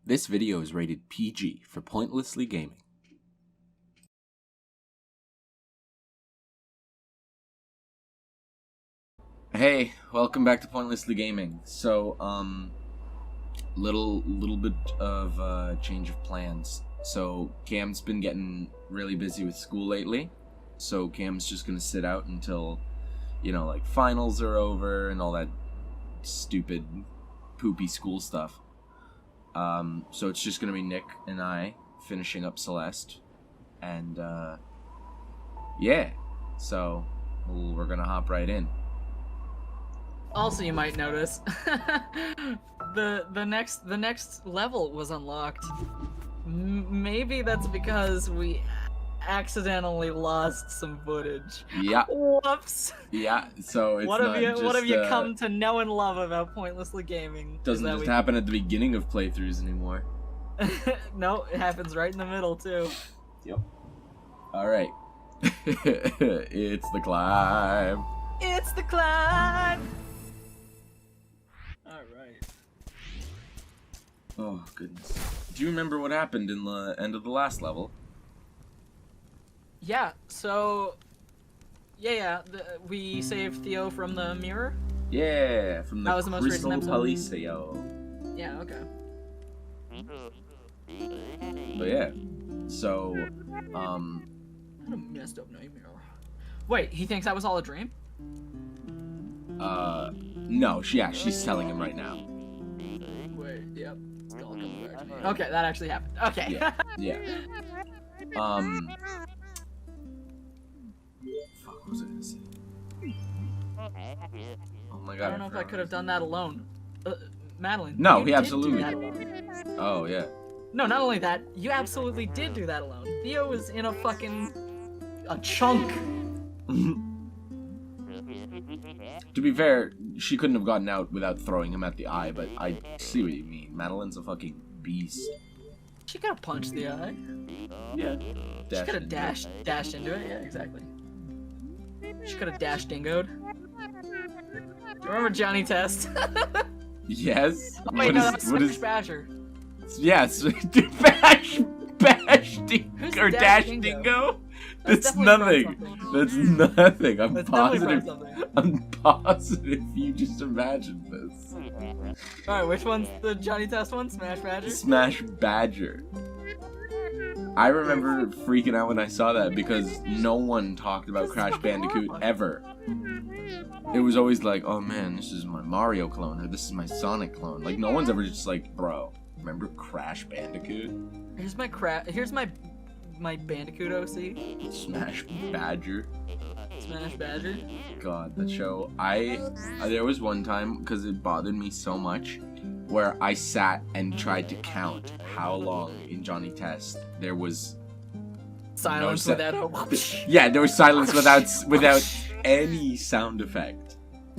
This video is rated PG for pointlessly gaming. Hey, welcome back to Pointlessly Gaming. So, little bit of change of plans. So, Cam's been getting really busy with school lately. So, Cam's just gonna sit out until, like finals are over and all that stupid, poopy school stuff. So it's just gonna be Nick and I finishing up Celeste, and yeah, so we're gonna hop right in. Also, you might notice the next level was unlocked. Maybe that's because we accidentally lost some footage. Yeah. Whoops. Yeah. So it's what have you come to know and love about Pointlessly Gaming? Doesn't just happen at the beginning of playthroughs anymore. No, it happens right in the middle too. Yep. All right. It's the climb. It's the climb. All right. Oh goodness. Do you remember what happened in the end of the last level? Yeah, so... Yeah, we saved Theo from the mirror? Yeah, from the that was the most Crystal recent Palacio. Yeah, okay. But yeah, so, What a messed up nightmare. Wait, he thinks that was all a dream? No, she's telling him right now. Wait, yep. It's all coming back to me. Okay, that actually happened. Okay. Yeah. Fuck, what was I gonna say? Oh my god. I don't know if I could have done that alone. Madeline. No, you he did absolutely. do that alone. Oh, yeah. No, not only that, you absolutely did do that alone. Theo was in a chunk. To be fair, she couldn't have gotten out without throwing him at the eye, but I see what you mean. Madeline's a fucking beast. She could have punched the eye. Yeah. She could have dashed into it. Yeah, exactly. She could have dashed dingoed. Remember Johnny Test? Yes. Oh, wait, no, that was Smash Badger. Yes, bash Who's or dash dingo. That's nothing. That's nothing. I'm positive you just imagined this. Alright, which one's the Johnny Test one? Smash Badger? Smash Badger. I remember freaking out when I saw that because no one talked about Crash Bandicoot ever. It was always like, oh man, this is my Mario clone or this is my Sonic clone. Like no one's ever just like, bro, remember Crash Bandicoot? Here's my Bandicoot OC. Smash Badger. Smash Badger. God, that show. There was one time because it bothered me so much where I sat and tried to count how long in Johnny Test there was silence without a yeah, there was silence without any sound effect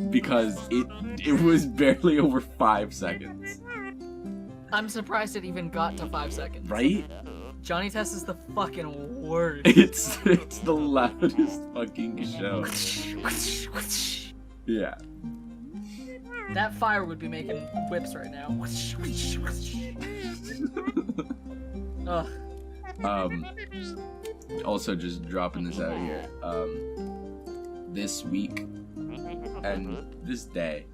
because it was barely over 5 seconds. I'm surprised it even got to 5 seconds. Right? Johnny Test is the fucking worst. It's the loudest fucking show. Yeah. That fire would be making whips right now. Ugh. Also just dropping this out here. This week and this day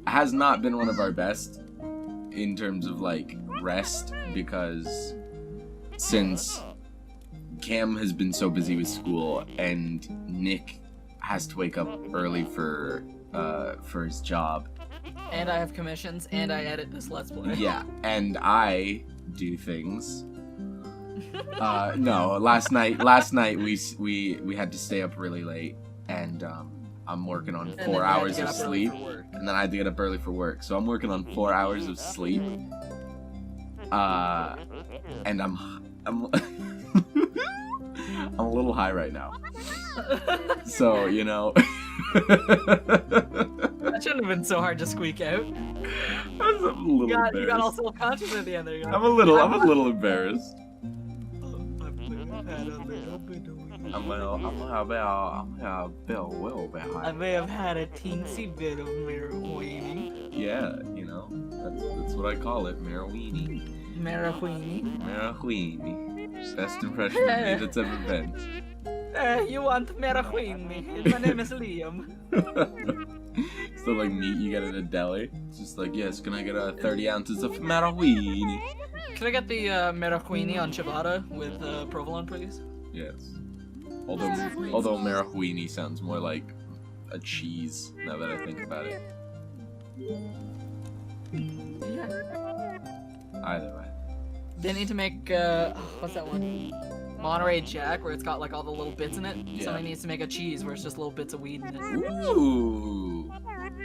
has not been one of our best in terms of like rest because since Cam has been so busy with school and Nick has to wake up early for his job. And I have commissions and I edit this Let's Play. Yeah, and I do things. No, last night we had to stay up really late and I'm working on 4 hours of sleep and then I had to get up early for work. So I'm working on 4 hours of sleep. And I'm I'm a little high right now. So, that shouldn't have been so hard to squeak out. You got all self-conscious at the end there. I'm a little embarrassed. I may have had a teensy bit of marijuana. Yeah, that's what I call it, marijuana. Marijuini. Marijuini. Best impression of me that's ever been. You want marijuini? My name is Liam. So like meat you get at a deli. It's just like, yes, can I get 30 ounces of marijuini? Can I get the marijuini on ciabatta with provolone, please? Yes. Although marijuini sounds more like a cheese now that I think about it. Yeah. Either way. They need to make what's that one? Monterey Jack, where it's got like all the little bits in it. Yeah. Somebody needs to make a cheese where it's just little bits of weed in it. Ooh.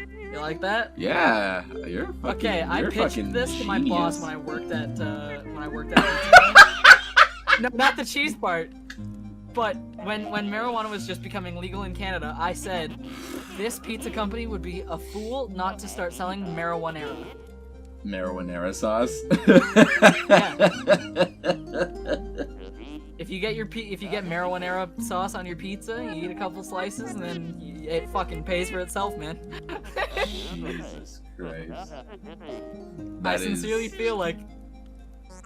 You like that? Yeah. You're fucking. Okay, I you're pitched fucking this to my genius. boss when I worked at No, not the cheese part. But when marijuana was just becoming legal in Canada, I said this pizza company would be a fool not to start selling marijuana. Marinara sauce. If you get marijuana sauce on your pizza, you eat a couple slices, and then it fucking pays for itself, man. Jesus Christ. I sincerely feel like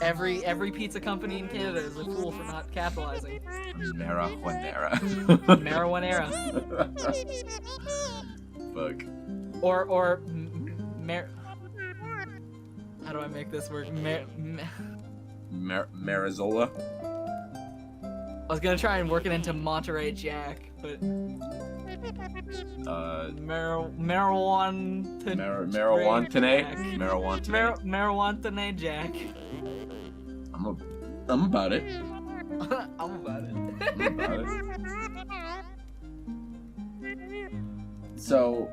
every pizza company in Canada is a fool for not capitalizing. Marijuana. Marijuana. Fuck. Or how do I make this work? Marizola. I was gonna try and work it into Monterey Jack, but marijuana Jack. I'm about it. I'm about it. I'm about it. So,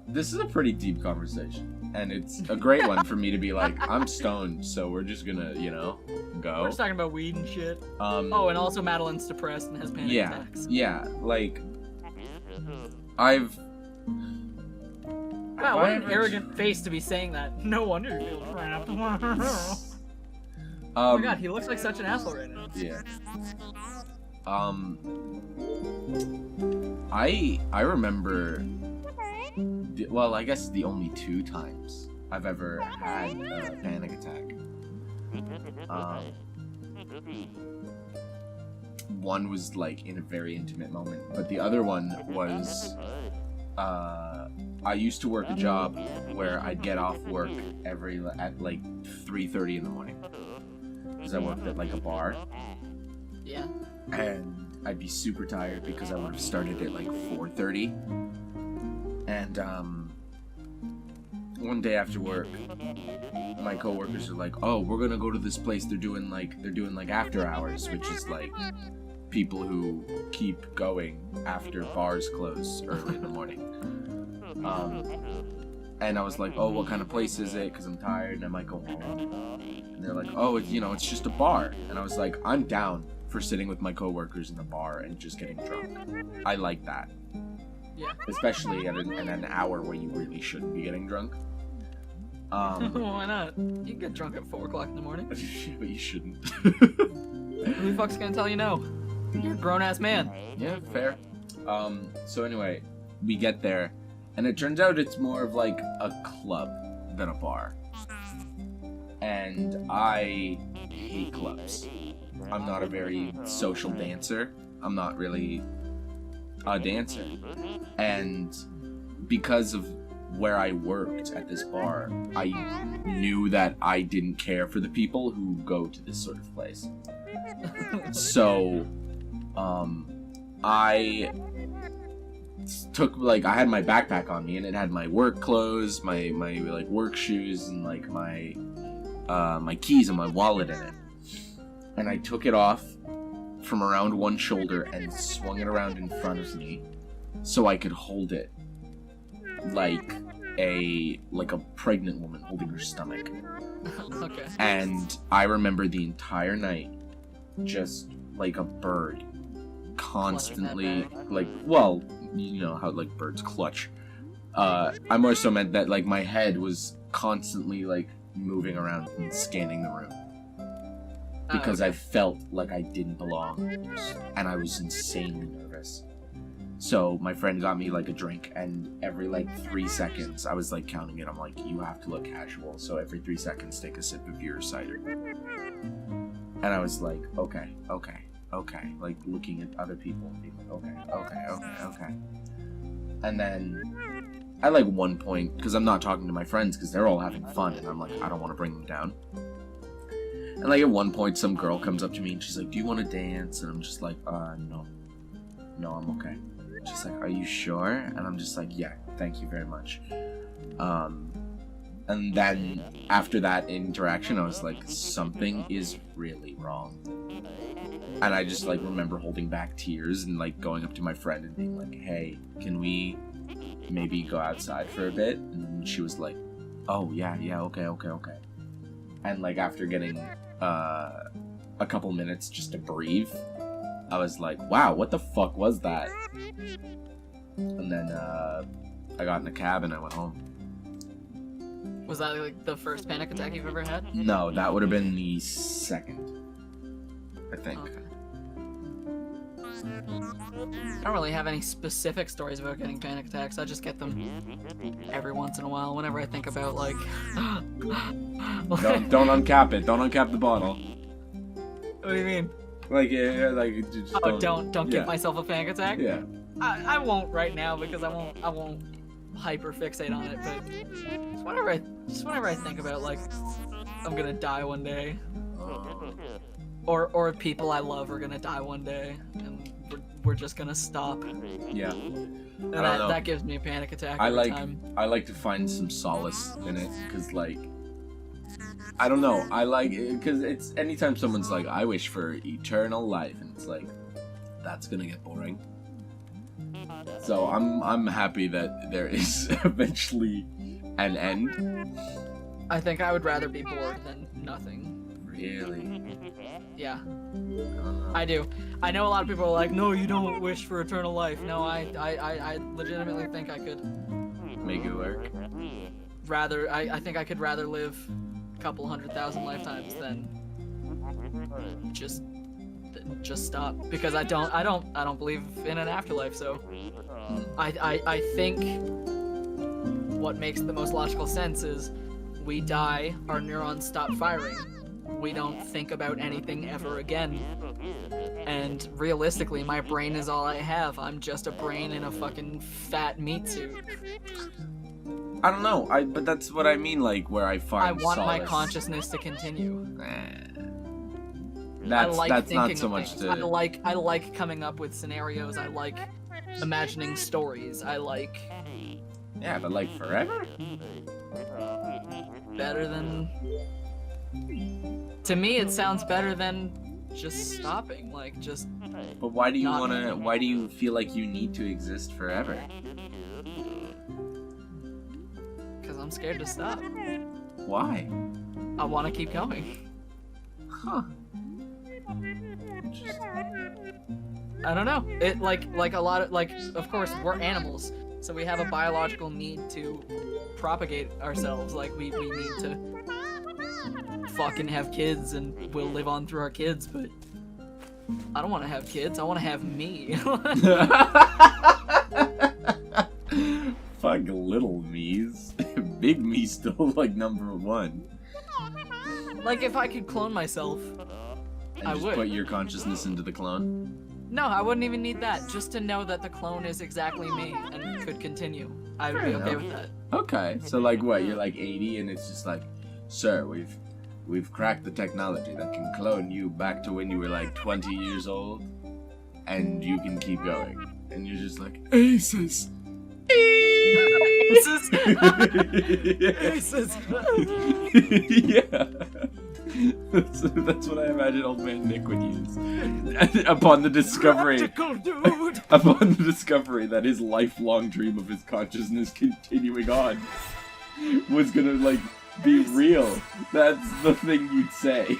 this is a pretty deep conversation, and it's a great one for me to be like, I'm stoned, so we're just gonna, go. We're just talking about weed and shit. Oh, and also Madeline's depressed and has panic attacks. Yeah, like, I've... Wow, what an arrogant face to be saying that. No wonder you feel trapped. Oh my god, he looks like such an asshole right now. Yeah. I remember... well, I guess the only 2 times I've ever had a panic attack. One was like in a very intimate moment, but the other one was I used to work a job where I'd get off work at like 3:30 in the morning because I worked at like a bar. Yeah. And I'd be super tired because I would have started at like 4:30. And one day after work, my coworkers are like, "Oh, we're gonna go to this place. They're doing like after hours, which is like people who keep going after bars close early in the morning." And I was like, "Oh, what kind of place is it? Because I'm tired and I might go home." And they're like, "Oh, it's just a bar." And I was like, "I'm down for sitting with my coworkers in the bar and just getting drunk. I like that." Yeah. Especially at an hour where you really shouldn't be getting drunk. Why not? You can get drunk at 4 o'clock in the morning. But you shouldn't. Who the fuck's gonna tell you no? You're a grown-ass man. Yeah, fair. So anyway, we get there, and it turns out it's more of like a club than a bar. And I hate clubs. I'm not a very social dancer. I'm not really a dancer. And because of where I worked at this bar, I knew that I didn't care for the people who go to this sort of place. So, I took, like, I had my backpack on me, and it had my work clothes, my like, work shoes, and, like, my keys and my wallet in it. And I took it off from around one shoulder and swung it around in front of me so I could hold it like a pregnant woman holding her stomach. Okay. And I remember the entire night just like a bird constantly, like, well, you know how like birds clutch. I more so meant that like my head was constantly like moving around and scanning the room. Because okay. I felt like I didn't belong, and I was insanely nervous. So my friend got me like a drink, and every like 3 seconds, I was like counting it. I'm like, you have to look casual. So every 3 seconds, take a sip of your cider. And I was like, okay. Like looking at other people and being like, okay. And then at like one point, because I'm not talking to my friends because they're all having fun, and I'm like, I don't want to bring them down. And like at one point, some girl comes up to me and she's like, do you want to dance? And I'm just like, no, I'm okay. She's like, are you sure? And I'm just like, yeah, thank you very much. And then after that interaction, I was like, something is really wrong. And I just like remember holding back tears and like going up to my friend and being like, hey, can we maybe go outside for a bit? And she was like, oh yeah, okay. And like after getting a couple minutes just to breathe, I was like, wow, what the fuck was that? And then I got in a cab and I went home. Was that like the first panic attack you've ever had? No, that would have been the second, I think. Okay. I don't really have any specific stories about getting panic attacks. I just get them every once in a while whenever I think about like... Don't uncap it. Don't uncap the bottle. What do you mean? Like, yeah, like just don't give myself a panic attack? Yeah. I won't right now because I won't hyper fixate on it, but just whenever I think about like I'm gonna die one day, or people I love are gonna die one day, and we're just gonna stop. Yeah. And that gives me a panic attack every time. I like to find some solace in it, because like, I don't know, I like it because it's anytime someone's like, I wish for eternal life, and it's like, that's gonna get boring. So I'm happy that there is eventually an end. I think I would rather be bored than nothing. Really? Yeah. I do. I know a lot of people are like, no, you don't wish for eternal life. No, I legitimately think I could Make it work. I think I could rather live a couple 100,000 lifetimes than just stop, because I don't believe in an afterlife. So I think what makes the most logical sense is we die, our neurons stop firing, we don't think about anything ever again, and realistically my brain is all I have. I'm just a brain in a fucking fat meat suit. I don't know, but that's what I mean, like where I find I want solace. my consciousness to continue. That's not so much to... I like coming up with scenarios. I like imagining stories. I like... Yeah, but like forever? Better than... To me, it sounds better than just stopping. Like, just... But why do you feel like you need to exist forever? Because I'm scared to stop. Why? I want to keep going. Huh. I don't know. It like a lot of of course we're animals, so we have a biological need to propagate ourselves. Like we need to fucking have kids, and we'll live on through our kids. But I don't want to have kids. I want to have me. Fuck little me's. Big me still like number one. Like if I could clone myself, And I just would. put your consciousness into the clone? No, I wouldn't even need that. Just to know that the clone is exactly me and could continue. I would be okay with that. Okay, so like what, you're like 80 and it's just like, sir, we've cracked the technology that can clone you back to when you were like 20 years old, and you can keep going. And you're just like, Aces! Aces! Aces! Yeah. That's what I imagine old man Nick would use. Upon the discovery that his lifelong dream of his consciousness continuing on was gonna like be real. That's the thing you'd say.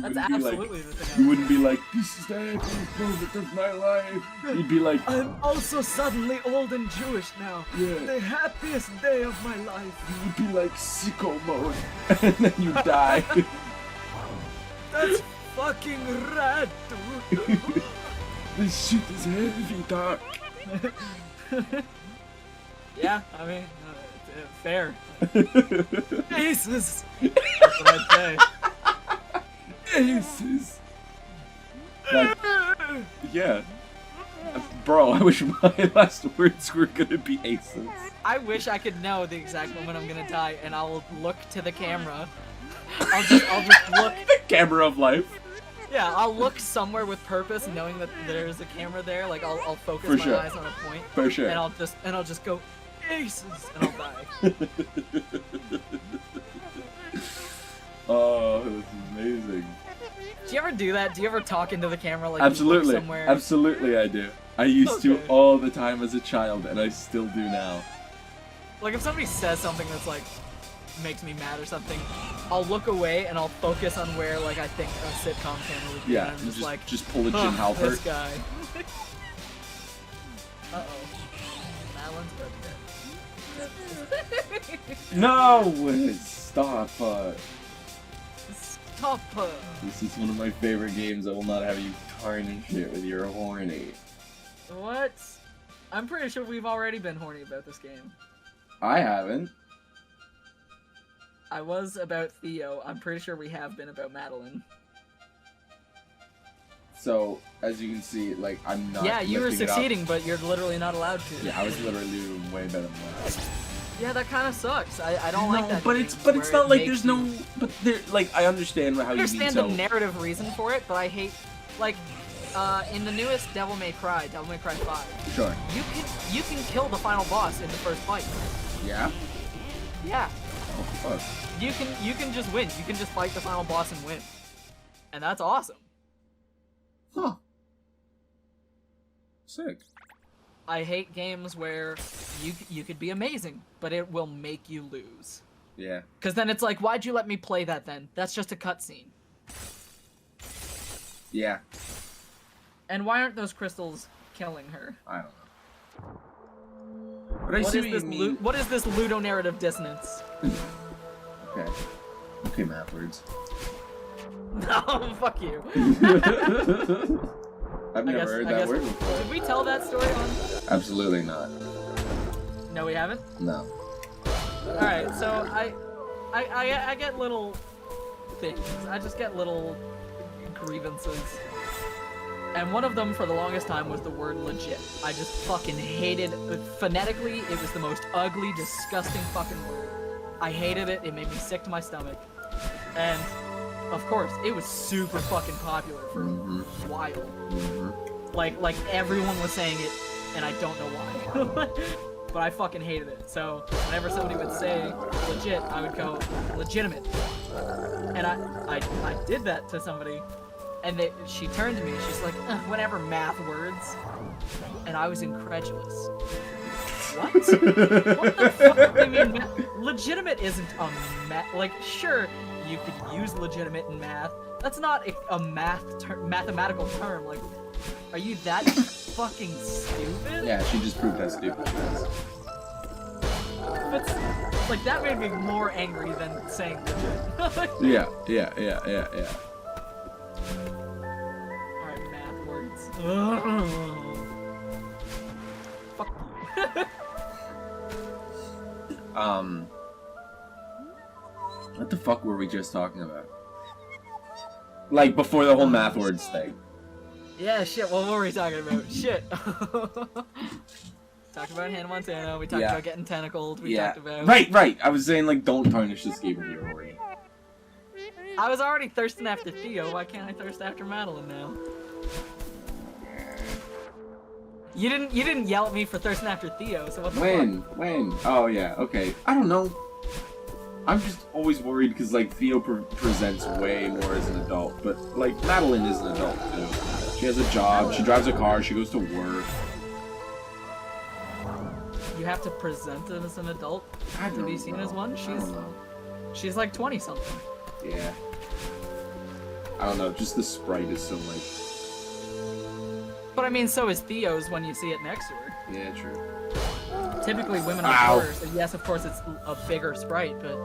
That's absolutely the thing. You wouldn't be like, this is the happiest moment of my life. You'd be like, I'm also suddenly old and Jewish now. Yeah. The happiest day of my life. You'd be like sicko mode, and then you die. That's fucking rad, dude. This shit is heavy, Doc. Yeah, I mean, fair. Aces! That's what I'd say. Aces. Like, yeah. Bro, I wish my last words were gonna be aces. I wish I could know the exact moment I'm gonna die, and I'll look to the camera. I'll just look. The camera of life. Yeah, I'll look somewhere with purpose, knowing that there's a camera there. Like I'll focus my eyes on a point. For sure. And I'll just go aces, and I'll die. Oh, this is amazing. Do you ever do that? Do you ever talk into the camera like Absolutely. you look somewhere? Absolutely, I do. I used to all the time as a child, and I still do now. Like if somebody says something that's like makes me mad or something, I'll look away and I'll focus on where like I think a sitcom camera would be. Yeah, and I'm just like just pull a Jim Halpert. This guy. Uh oh. That one's good. No! Stop. Stop. This is one of my favorite games. I will not have you tarnish it with your horny. What? I'm pretty sure we've already been horny about this game. I haven't. I was about Theo. I'm pretty sure we have been about Madeline. So, as you can see, like, I'm not. Yeah, you were lifting it up. succeeding, but you're literally not allowed to. Yeah, I was literally doing way better than that. Yeah, that kind of sucks. I don't like that. But it's not like there's no. But there, like, I understand how you mean. I understand the narrative reason for it, but I hate, like, in the newest Devil May Cry 5. Sure. You can kill the final boss in the first fight. Yeah. Yeah. Oh fuck. You can just win. You can just fight the final boss and win, and that's awesome. Huh. Sick. I hate games where you could be amazing, but it will make you lose. Yeah. Because then it's like, why'd you let me play that then? That's just a cutscene. Yeah. And why aren't those crystals killing her? I don't know. But I see what you mean. What is this ludonarrative dissonance? Okay. Okay, math words. No, fuck you. I've never heard that word before. Did we tell that story on? Absolutely not. No, we haven't? No. Alright, so I get little things. I just get little grievances. And one of them for the longest time was the word legit. I just fucking hated phonetically, it was the most ugly, disgusting fucking word. I hated it, it made me sick to my stomach. And of course, it was super fucking popular for a while. Like everyone was saying it, and I don't know why. But I fucking hated it. So whenever somebody would say legit, I would go legitimate. And I did that to somebody, and she turned to me. She's like, whatever, math words. And I was incredulous. What? What the fuck do you mean? Legitimate isn't a math. Like, sure, you could use legitimate in math. That's not a mathematical term. Like, are you that fucking stupid? Yeah, she just proved how stupid she is. But, like, that made me more angry than saying legit. Yeah. Alright, math words. Fuck you. What the fuck were we just talking about? Like, before the whole math words thing. Yeah, shit, what were we talking about? Shit. Talked about Hannah Montana, we talked about getting tentacled, we talked about... Right, I was saying, like, don't tarnish this game with your horny. I was already thirsting after Theo, why can't I thirst after Madeline now? You didn't yell at me for thirsting after Theo, so what the fuck? When? Oh, yeah, okay. I don't know. I'm just always worried because, like, Theo presents way more as an adult, but, like, Madeline is an adult, too. She has a job, she drives a car, she goes to work. You have to present it as an adult to be seen as one? She's like 20-something. Yeah. I don't know, just the sprite is so, like... But I mean, so is Theo's when you see it next to her. Yeah, true. Typically, women are shorter, so yes, of course, it's a bigger sprite, but...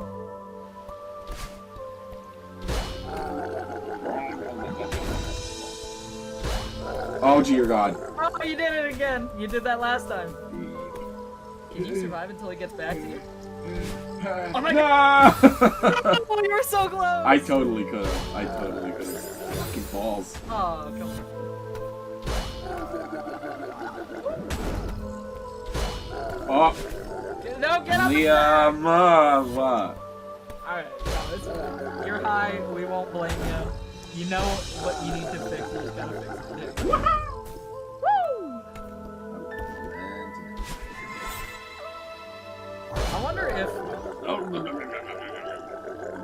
Oh, dear God. Oh, you did it again. You did that last time. Can you survive until he gets back to you? Oh my God! Oh, you were so close! I totally could have. I totally could have. Fucking balls. Oh, come on. Oh. No, get up! Liam, what? Alright, no, it's fine. You're high, we won't blame you. You know what you need to fix, you just gotta fix it. Woo! I wonder if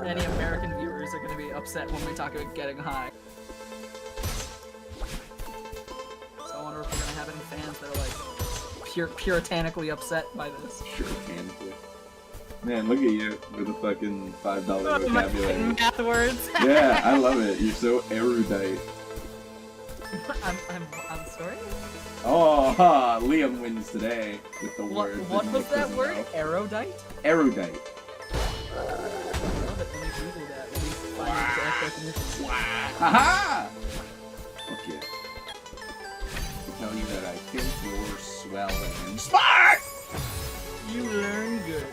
any American viewers are going to be upset when we talk about getting high. So I wonder if we're going to have any fans that are like puritanically upset by this. Puritanically. Man, look at you with a fucking $5 vocabulary. Math words. Yeah, I love it. You're so erudite. I'm sorry? Oh, ha, Liam wins today with the word. What was that word? Erudite? Erudite. I love it. Let me Google that. Let me find the exact definition. Haha! Okay. To tell you that I think you're swell and smart! You learn good.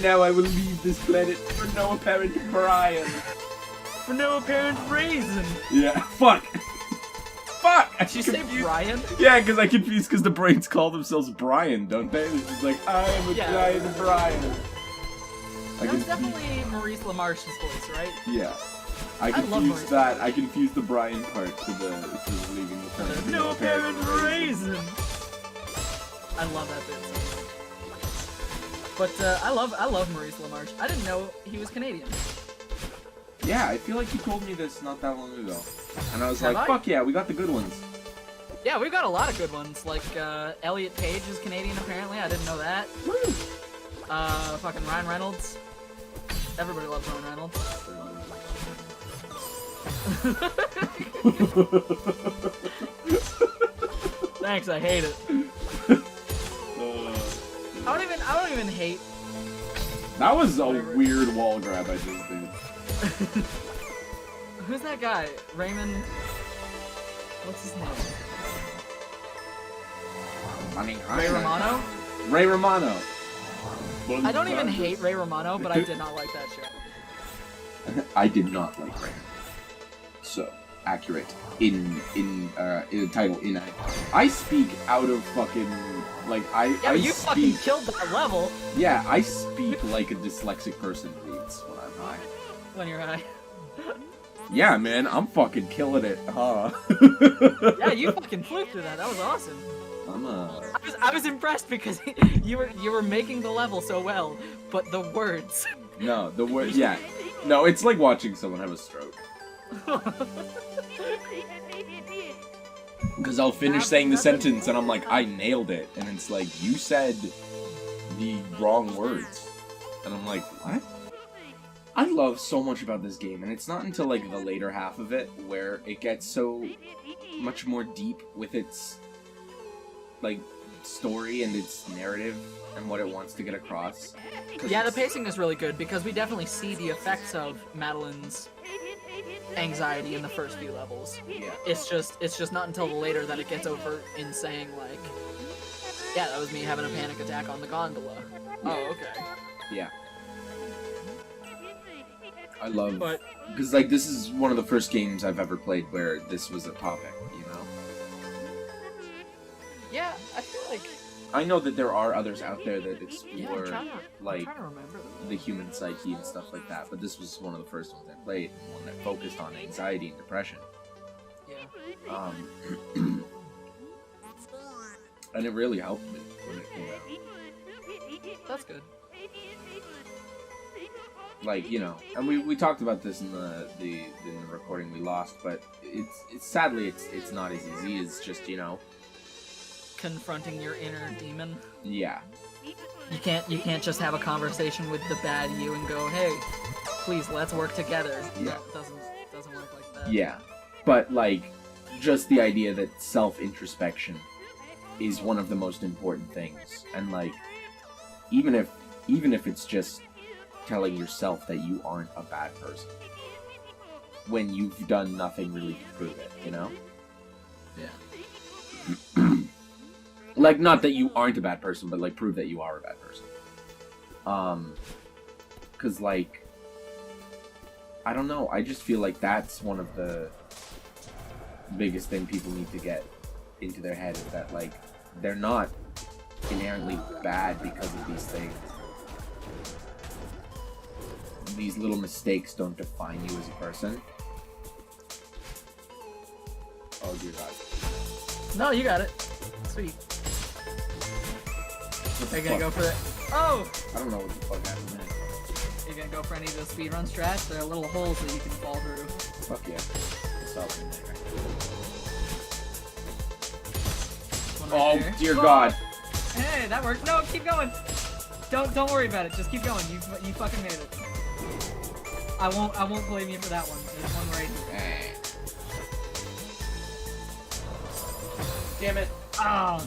Now I will leave this planet for no apparent Brian. For no apparent reason. Yeah, fuck! Fuck! Did you say Brian? Yeah, because I confused because the brains call themselves Brian, don't they? It's just like, I am a giant Brian. That's definitely Maurice LaMarche's voice, right? Yeah. I confused that. I confused the Brian part to leaving the planet. No apparent reason. I love that bit so much. But I love Maurice LaMarche. I didn't know he was Canadian. Yeah, I feel like you told me this not that long ago. And I was like, fuck yeah, we got the good ones. Yeah, we've got a lot of good ones. Like, Elliot Page is Canadian, apparently. I didn't know that. Woo! Fucking Ryan Reynolds. Everybody loves Ryan Reynolds. Thanks, I hate it. I don't even hate. That was a weird wall grab I just did. Who's that guy? Raymond. What's his name? Ray Romano? Ray Romano. I don't even hate Ray Romano, but I did not like that show. I did not like Ray. So accurate in the title. I speak out of fucking like you fucking killed that level. Yeah, I speak like a dyslexic person reads when I'm high. When you're high. Yeah, man, I'm fucking killing it, huh? Yeah, you fucking flew through that. That was awesome. I was impressed because you were making the level so well, but the words. No, the words. Yeah, no, it's like watching someone have a stroke. Because I'll finish saying the sentence and I'm like, I nailed it, and it's like you said the wrong words, and I'm like, what? I love so much about this game, and it's not until like the later half of it where it gets so much more deep with its like story and its narrative and what it wants to get across. Yeah, the pacing is really good because we definitely see the effects of Madeline's anxiety in the first few levels. Yeah. It's just not until later that it gets overt in saying like, yeah, that was me having a panic attack on the gondola. Oh, okay. Yeah. I love, because like this is one of the first games I've ever played where this was a topic, you know? Yeah, I feel like... I know that there are others out there that explore, like, I'm trying to remember the human psyche and stuff like that, but this was one of the first ones I played, one that focused on anxiety and depression. Yeah. And it really helped me when it came out. That's good. Like, you know, and we talked about this in the recording we lost, but it's sadly it's not as easy as just, you know, confronting your inner demon. Yeah. You can't just have a conversation with the bad you and go, hey, please let's work together. Yeah. That doesn't work like that. Yeah. But like just the idea that self-introspection is one of the most important things, and like even if it's just telling yourself that you aren't a bad person when you've done nothing really to prove it, you know? Yeah. Like, not that you aren't a bad person, but like prove that you are a bad person. Cause like, I don't know, I just feel like that's one of the biggest thing people need to get into their head, is that like, they're not inherently bad because of these things. These little mistakes don't define you as a person. Oh dear God. No, you got it. Sweet. Are you gonna go for it? Oh! I don't know what the fuck happened there. You're gonna go for any of those speedrun strats? There are little holes that you can fall through. Fuck yeah. One Oh right there. dear Oh! God. Hey, that worked. No, keep going. Don't worry about it. Just keep going. You fucking made it. I won't blame you for that one. There's one right here. Damn it. Ah.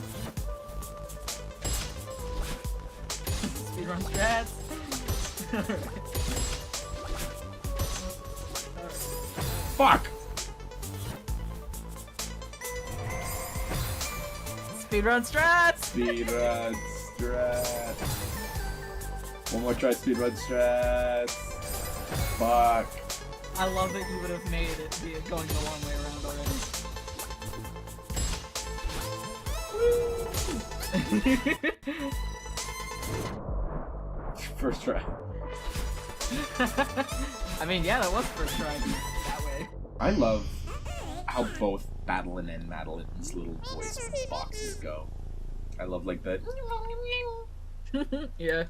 Speedrun strats. Fuck. Speedrun strats. Speedrun strats. One more try, speedrun strats. Fuck. I love that you would have made it be going the long way around already. First try. I mean, yeah, that was the first try that way. I love how both Madeline and Madeline's little voice boxes go. I love like that. Yeah.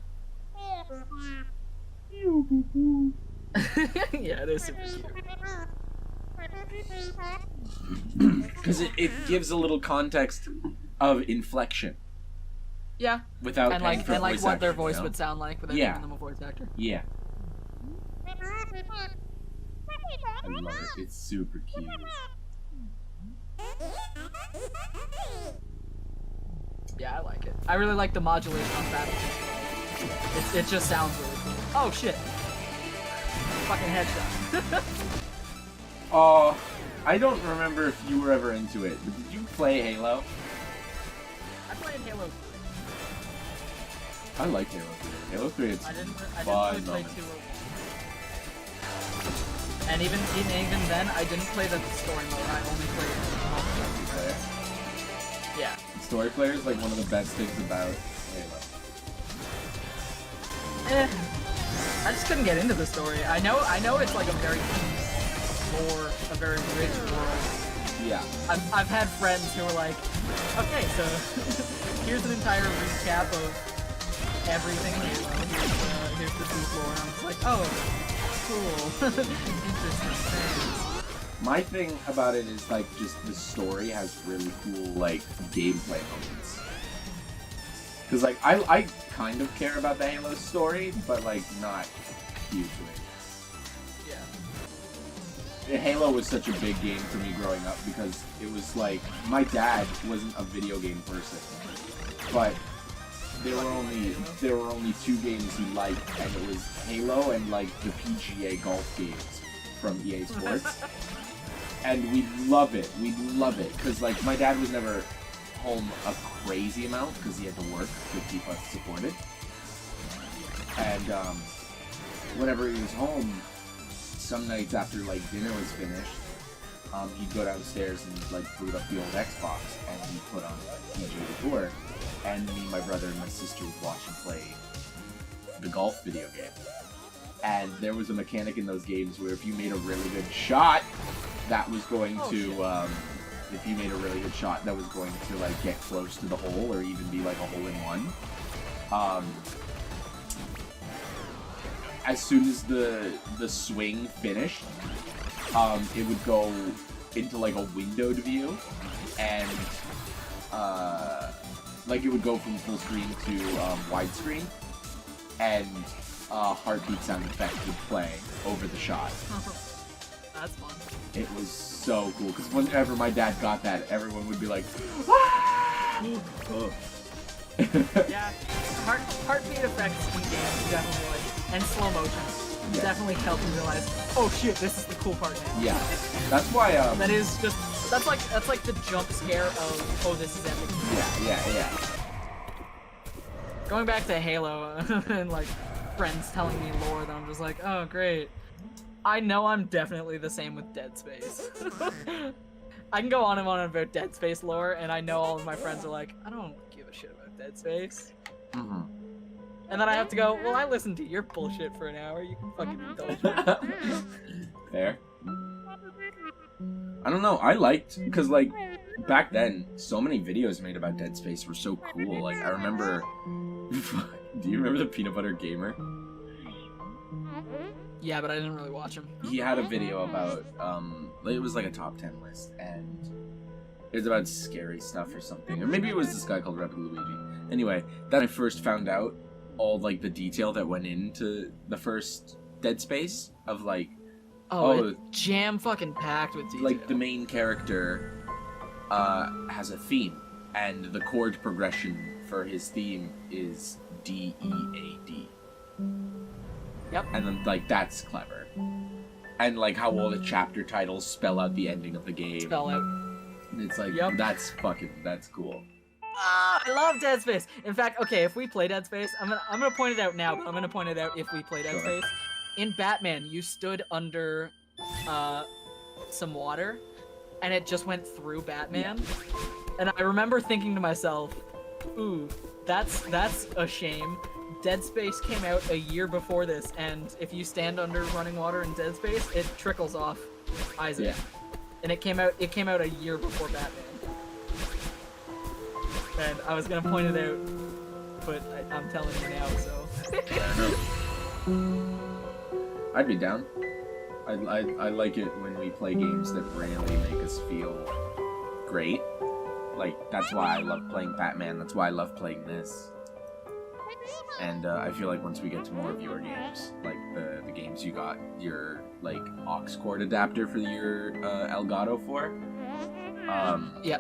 Yeah, it is super cute. Because it gives a little context of inflection. Yeah. Without And like voice what their acting, voice you know? would sound like without Yeah. giving them a voice actor. Yeah. I love it. It's super cute. Yeah, I like it. I really like the modulation on battle. It just sounds really cool. Oh shit! Fucking headshot. I don't remember if you were ever into it, but did you play Halo? I played Halo 3. I like Halo 3. Halo 3, it's I didn't really fun play moments. 2 or 1. And even then, I didn't play the story mode. I only played multiplayer. Yeah. Story player is like one of the best things about Halo. I just couldn't get into the story. I know it's like a very lore, a very rich world. Yeah. I've had friends who were like, okay, so here's an entire recap of everything in Halo. Here's the deep lore. And I'm just like, oh, cool. Interesting. Thanks. My thing about it is like just the story has really cool like gameplay moments. Cause like I kind of care about the Halo story, but like not hugely. Yeah. Halo was such a big game for me growing up because it was like my dad wasn't a video game person, but there were only 2 games he liked, and it was Halo and like the PGA golf games from EA Sports. And we'd love it. We'd love it because like my dad was never home a crazy amount because he had to work to keep us supported. And whenever he was home, some nights after like dinner was finished, he'd go downstairs and like boot up the old Xbox and he'd put on PGA Tour, and me, my brother, and my sister would watch him play the golf video game. And there was a mechanic in those games where if you made a really good shot, that was going to if you made a really good shot, that was going to like get close to the hole or even be like a hole-in-one. As soon as the swing finished, it would go into like a windowed view, and like it would go from full screen to widescreen, and heartbeat sound effect would play over the shot. That's fun. It was so cool, because whenever my dad got that, everyone would be like, "Ah!" Yeah, heartbeat effects in games definitely like, and slow motion. Yeah. definitely helped me realize, oh shit, this is the cool part now. Yeah, that's why. That is just that's like the jump scare of, oh, this is epic. Yeah. Going back to Halo and like friends telling me lore that I'm just like, oh great. I know I'm definitely the same with Dead Space. I can go on and on about Dead Space lore, and I know all of my friends are like, I don't give a shit about Dead Space. Mm-hmm. And then I have to go, well, I listened to your bullshit for an hour, you can fucking indulge me. Fair. I don't know, I liked, because, like, back then, so many videos made about Dead Space were so cool. Like, I remember... Do you remember the Peanut Butter Gamer? Yeah, but I didn't really watch him. He had a video about, it was like a top 10 list, and it was about scary stuff or something. Or maybe it was this guy called Rebel Luigi. Anyway, then I first found out all, like, the detail that went into the first Dead Space of, like... Oh, it's jam fucking packed with detail. Like, the main character has a theme, and the chord progression for his theme is D-E-A-D. Yep. And then, like, that's clever. And, like, how all the chapter titles spell out the ending of the game. Spell out. And it's like, Yep. that's cool. Ah, I love Dead Space. In fact, okay, if we play Dead Space, I'm gonna point it out now, but I'm gonna point it out if we play Dead Sure. Space. In Batman, you stood under some water, and it just went through Batman. And I remember thinking to myself, ooh, that's a shame. Dead Space came out a year before this, and if you stand under running water in Dead Space, it trickles off Isaac. Yeah. And it came out a year before Batman. And I was gonna point it out, but I'm telling you now, so. I'd be down. I like it when we play games that really make us feel great. Like, that's why I love playing Batman, that's why I love playing this. And I feel like once we get to more of your games, like the games you got your, like, aux cord adapter for your Elgato for, Yeah.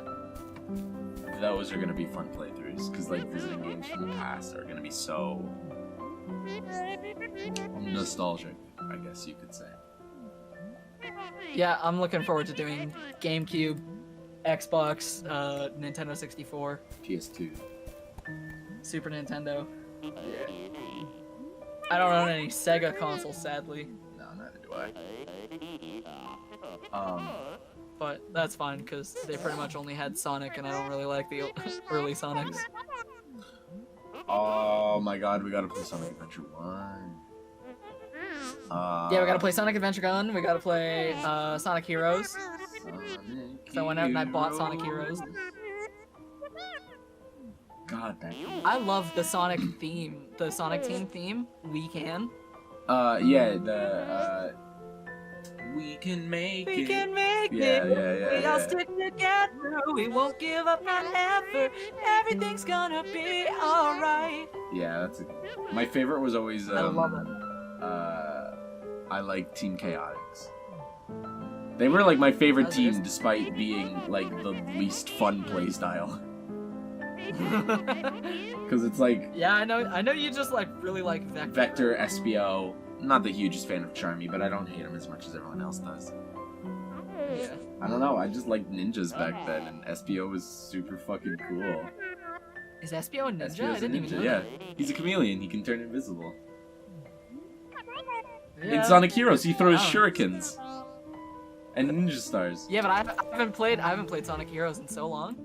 those are gonna be fun playthroughs, because, like, visiting games from the past are gonna be so nostalgic, I guess you could say. Yeah, I'm looking forward to doing GameCube, Xbox, Nintendo 64, PS2. Super Nintendo. I don't own any Sega consoles, sadly. No, neither do I. But that's fine, because they pretty much only had Sonic, and I don't really like the early Sonics. Oh my god, we gotta play Sonic Adventure 1. Yeah, we gotta play Sonic Adventure Gun, we gotta play Sonic Heroes. So I went out and I bought Sonic Heroes. God, that. I love the Sonic theme, the Sonic Team theme. We can. Yeah, the we can make We it. can make Yeah, it. yeah, We all yeah. stick together. We won't give up, not ever. Everything's gonna be alright. Yeah, that's a good one. My favorite was always I love it. I like Team Chaotix. They were like my favorite That's team just- despite being like the least fun playstyle. Cause it's like Yeah, I know you just like really like Vector. Vector, SPO. Not the hugest fan of Charmy, but I don't hate him as much as everyone else does. Yeah. I don't know, I just liked ninjas back then, and SPO was super fucking cool. Is SPO a ninja? SPO's I a didn't even know. yeah. He's a chameleon, he can turn invisible. that. In Yeah. Sonic Heroes, he throws Wow. shurikens. And ninja stars. Yeah, but I haven't played Sonic Heroes in so long.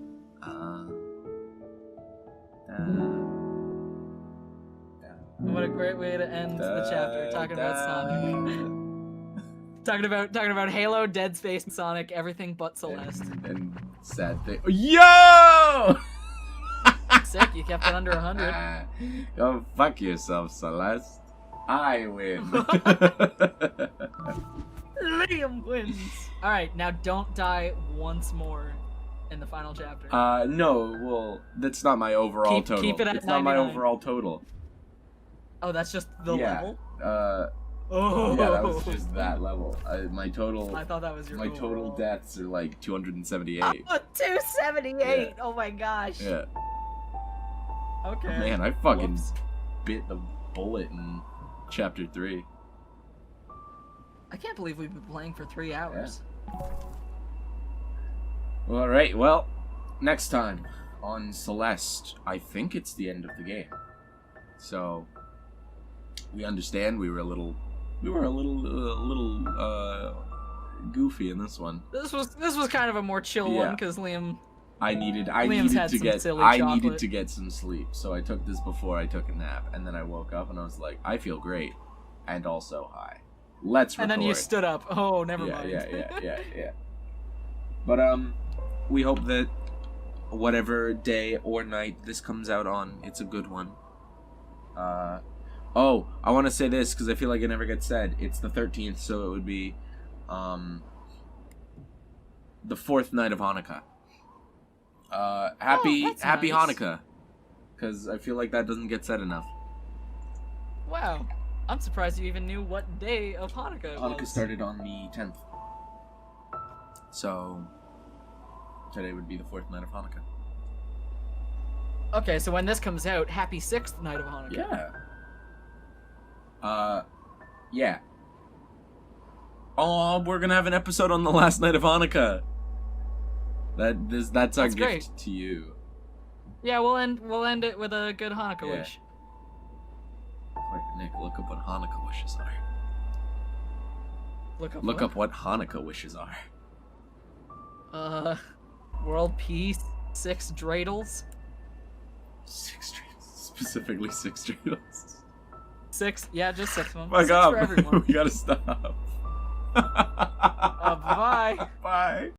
What a great way to end the chapter, talking about Sonic. Talking about Halo, Dead Space, and Sonic, everything but Celeste. And sad thing. Yo! Sick, you kept it under 100. Go fuck yourself, Celeste. I win. Liam wins. All right, now don't die once more in the final chapter. No, well, that's not my overall Keep- total. keep it at It's not my 99. overall total. Oh, that's just the level. Oh. Yeah, that was just that level. My total. I thought that was your. My total overall. deaths are like 278. Oh, 278. Yeah. Oh my gosh. Yeah. Okay. Man, I fucking Whoops. bit the bullet in chapter 3. I can't believe we've been playing for 3 hours. All right. Well, next time on Celeste, I think it's the end of the game. So we understand we were a little goofy in this one. This was kind of a more chill one because Liam. I needed to get some sleep, so I took this before I took a nap, and then I woke up and I was like, I feel great, and also high. Let's record. And then you stood up. Oh, never mind. Yeah. But we hope that whatever day or night this comes out on, it's a good one. Oh, I want to say this because I feel like it never gets said. It's the 13th, so it would be the 4th night of Hanukkah. Happy nice. Hanukkah, because I feel like that doesn't get said enough. Wow, I'm surprised you even knew what day of Hanukkah it was. Hanukkah started on the 10th, so today would be the 4th night of Hanukkah. Okay, so when this comes out, happy 6th night of Hanukkah. Yeah. Oh, we're gonna have an episode on the last night of Hanukkah. That's our gift great. to you. Yeah, we'll end it with a good Hanukkah wish. Quick, Nick, look up what Hanukkah wishes are. Look up what Hanukkah wishes are. World peace, 6 dreidels. 6 dreidels, specifically 6 dreidels. 6, yeah, just 6 of them. My 6 God, for everyone. we gotta stop. Bye. Bye.